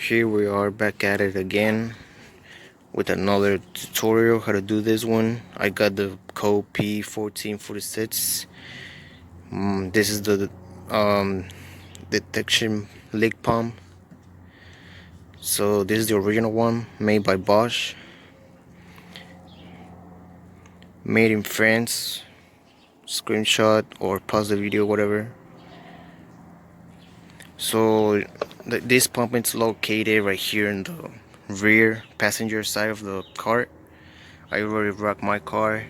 Here we are back at it again with another tutorial how to do this one. I got the code P46. This is the detection leak pump. So this is the original one, made by Bosch, made in France. Screenshot or pause the video, whatever. So this pump is located right here in the rear passenger side of the car. I already wrapped my car,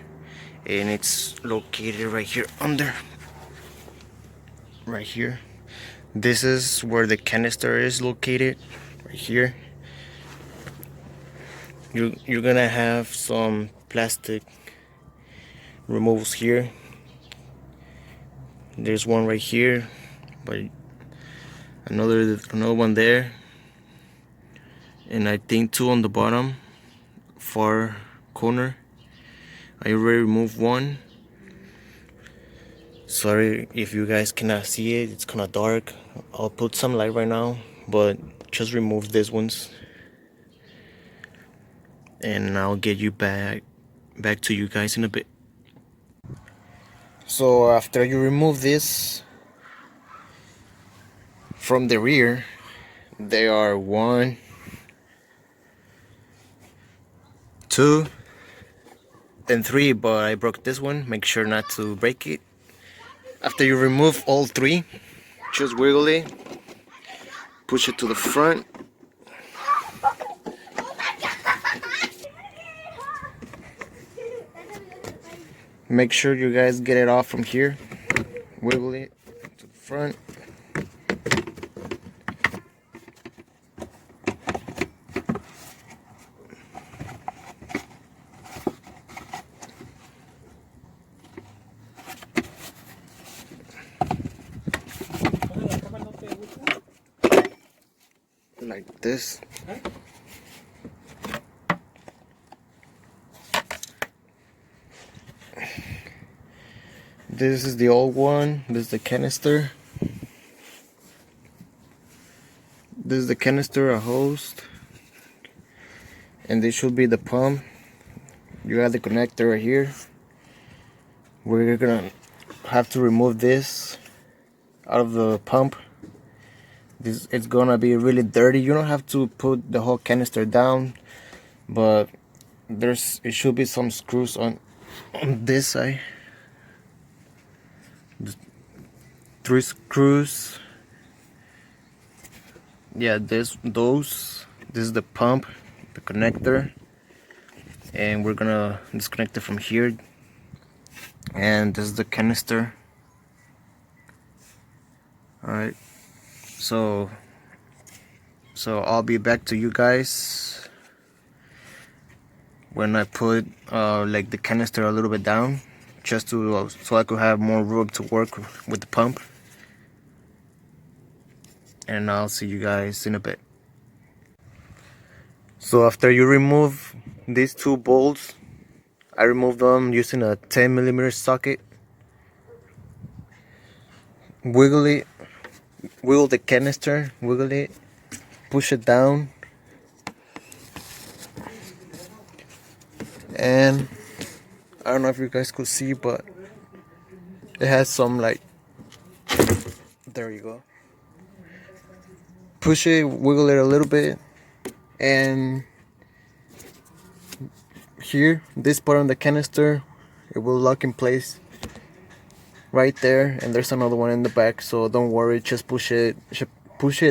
and it's located right here under, right here. This is where the canister is located, right here. You're gonna have some plastic removals here. There's one right here, but another one there, and I think two on the bottom far corner. I already removed one. Sorry if you guys cannot see it, it's kind of dark. I'll put some light right now, but just remove these ones, and I'll get you back to you guys in a bit. So after you remove this from the rear, there are 1, 2, and 3, but I broke this one. Make sure not to break it. After you remove all 3, just wiggle it, push it to the front. Make sure you guys get it off from here. Wiggle it to the front. Like this. This is the old one. This is the canister. This is the canister, a hose, and this should be the pump. You got the connector right here. We're gonna have to remove this out of the pump. It's gonna be really dirty. You don't have to put the whole canister down, but it should be some screws on this side. 3 screws. Yeah, this is the pump, the connector, and we're gonna disconnect it from here. And this is the canister. Alright, so I'll be back to you guys when I put like the canister a little bit down, just to so I could have more room to work with the pump. And I'll see you guys in a bit. So after you remove these 2 bolts, I removed them using a 10mm socket. Wiggle it, wiggle the canister, wiggle it, push it down, and I don't know if you guys could see, but it has some like, there you go. Push it, wiggle it a little bit, and here, this part on the canister, it will lock in place right there, and there's another one in the back, so don't worry, just push it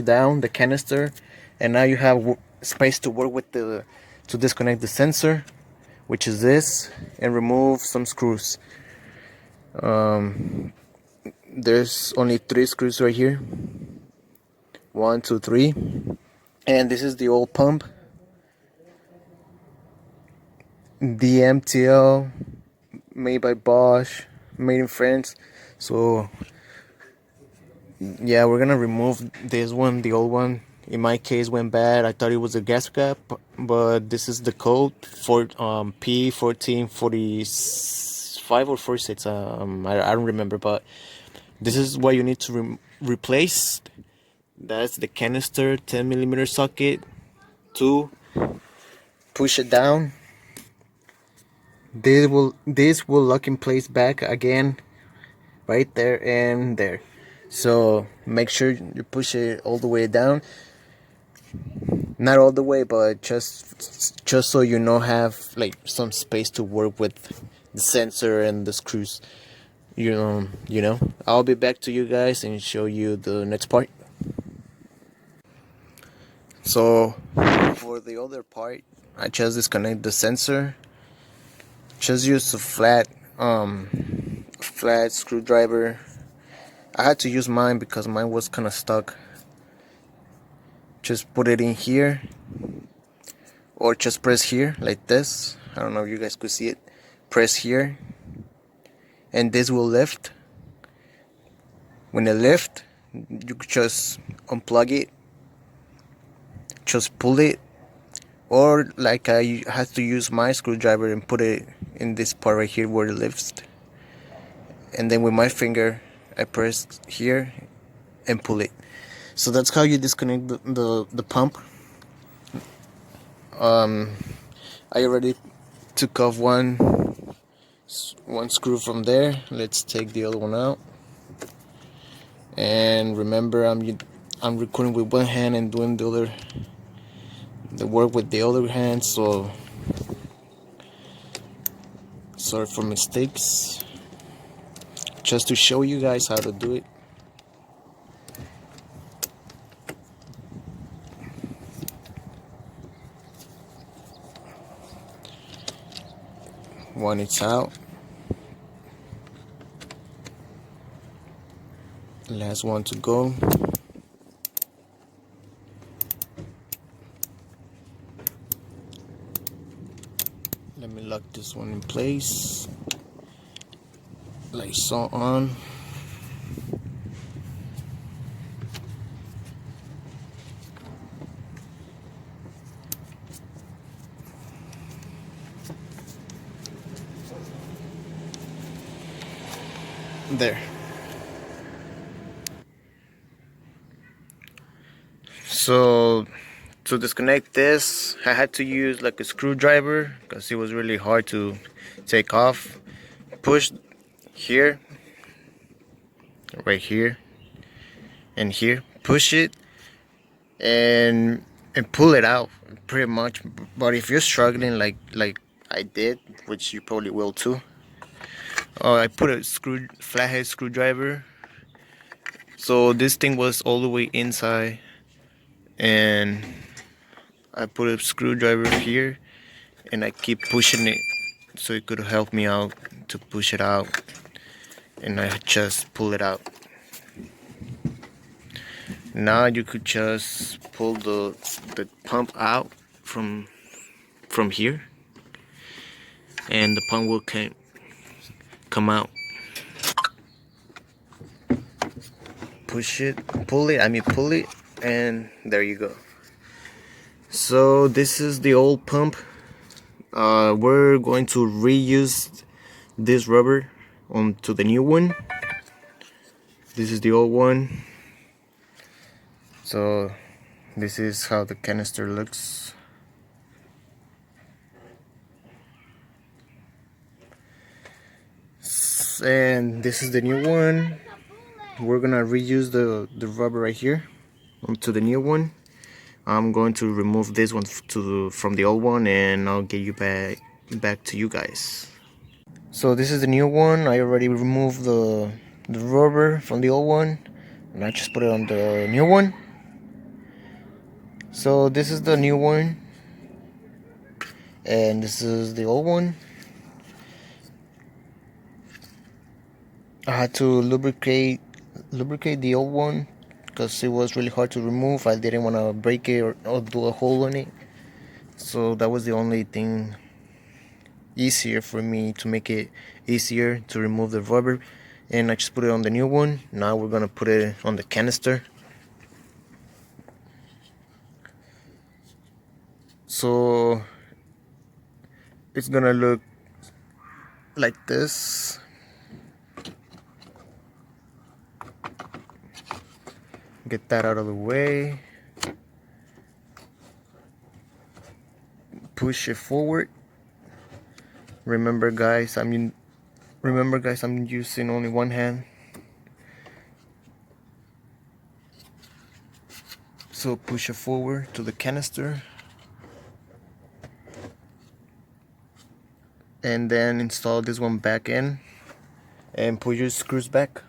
down, the canister, and now you have space to work with to disconnect the sensor, which is this, and remove some screws. There's only 3 screws right here. 1, 2, 3, and this is the old pump, DMTL, made by Bosch, made in France. So yeah, we're gonna remove this one, the old one. In my case, went bad. I thought it was a gas cap, but this is the code for P1445 or 46. I don't remember, but this is what you need to replace. That's the canister 10mm socket. 2, push it down. This will lock in place back again, right there and there. So make sure you push it all the way down. Not all the way, but just so you know, have like some space to work with the sensor and the screws. You know. I'll be back to you guys and show you the next part. So for the other part, I just disconnect the sensor. Just use a flat screwdriver. I had to use mine because mine was kind of stuck. Just put it in here, or just press here like this. I don't know if you guys could see it. Press here, and this will lift. When it lifts, you could just unplug it, just pull it, or like I had to use my screwdriver and put it in this part right here where it lifts, and then with my finger I press here and pull it. So that's how you disconnect the pump. I already took off one screw from there. Let's take the other one out. And remember, I'm recording with one hand and doing the work with the other hand, so sorry for mistakes. Just to show you guys how to do it. One it's out. Last one to go. Let me lock this one in place. Like so on. There. So to disconnect this, I had to use like a screwdriver because it was really hard to take off. Push here, right here, and here. Push it and pull it out pretty much. But if you're struggling like I did, which you probably will too, I put a flathead screwdriver. So this thing was all the way inside, and I put a screwdriver here, and I keep pushing it so it could help me out to push it out, and I just pull it out. Now you could just pull the pump out from here, and the pump will come out. Push it, pull it, and there you go. So this is the old pump. We're going to reuse this rubber onto the new one. This is the old one. So this is how the canister looks. And this is the new one. We're gonna reuse the rubber right here onto the new one. I'm going to remove this one from the old one, and I'll get you back to you guys. So this is the new one. I already removed the rubber from the old one, and I just put it on the new one. So this is the new one, and this is the old one. I had to lubricate the old one because it was really hard to remove. I didn't want to break it or do a hole in it. So that was the only thing easier for me, to make it easier to remove the rubber. And I just put it on the new one. Now we're gonna put it on the canister. So it's gonna look like this. get that out of the way. Push it forward. Remember guys, I'm using only one hand. So push it forward to the canister. And then install this one back in and put your screws back.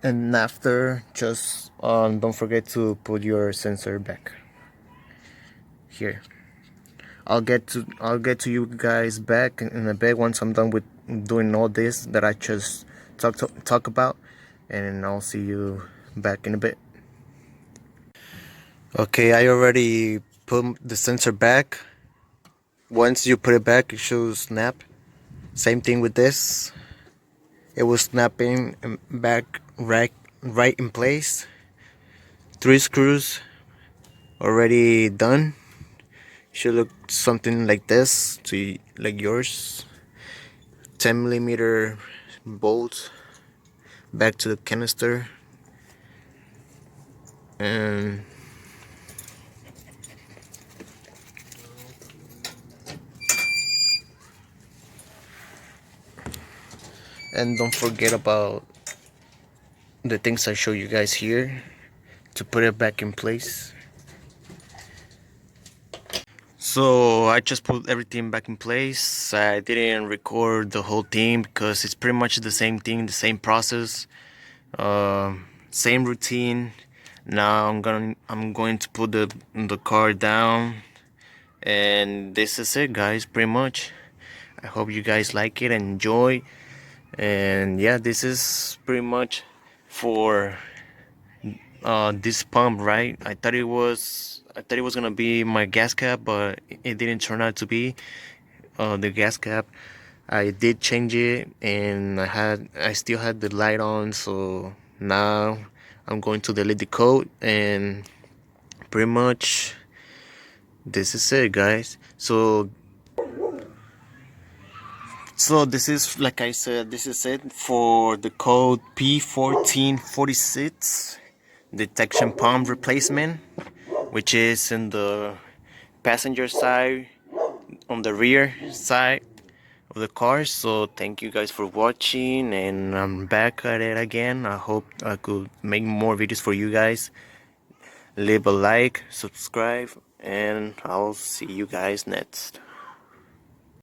And after, just don't forget to put your sensor back here. I'll get to you guys back in a bit once I'm done with doing all this that I just talk about, and I'll see you back in a bit. Okay, I already put the sensor back. Once you put it back, it should snap. Same thing with this. It was snapping back right in place. 3 screws already done. Should look something like this, to like yours. 10mm bolt back to the canister, and don't forget about the things I show you guys here to put it back in place. So I just put everything back in place. I didn't record the whole thing because it's pretty much the same thing, the same process, same routine. Now I'm going to put the car down, and this is it guys, pretty much. I hope you guys like it and enjoy. And yeah, this is pretty much for this pump, right? I thought it was gonna be my gas cap, but it didn't turn out to be the gas cap. I did change it, and I still had the light on, so now I'm going to delete the code, and pretty much this is it guys. So this is, like I said, this is it for the code P46 detection pump replacement, which is in the passenger side, on the rear side of the car. So thank you guys for watching, and I'm back at it again. I hope I could make more videos for you guys. Leave a like, subscribe, and I'll see you guys next.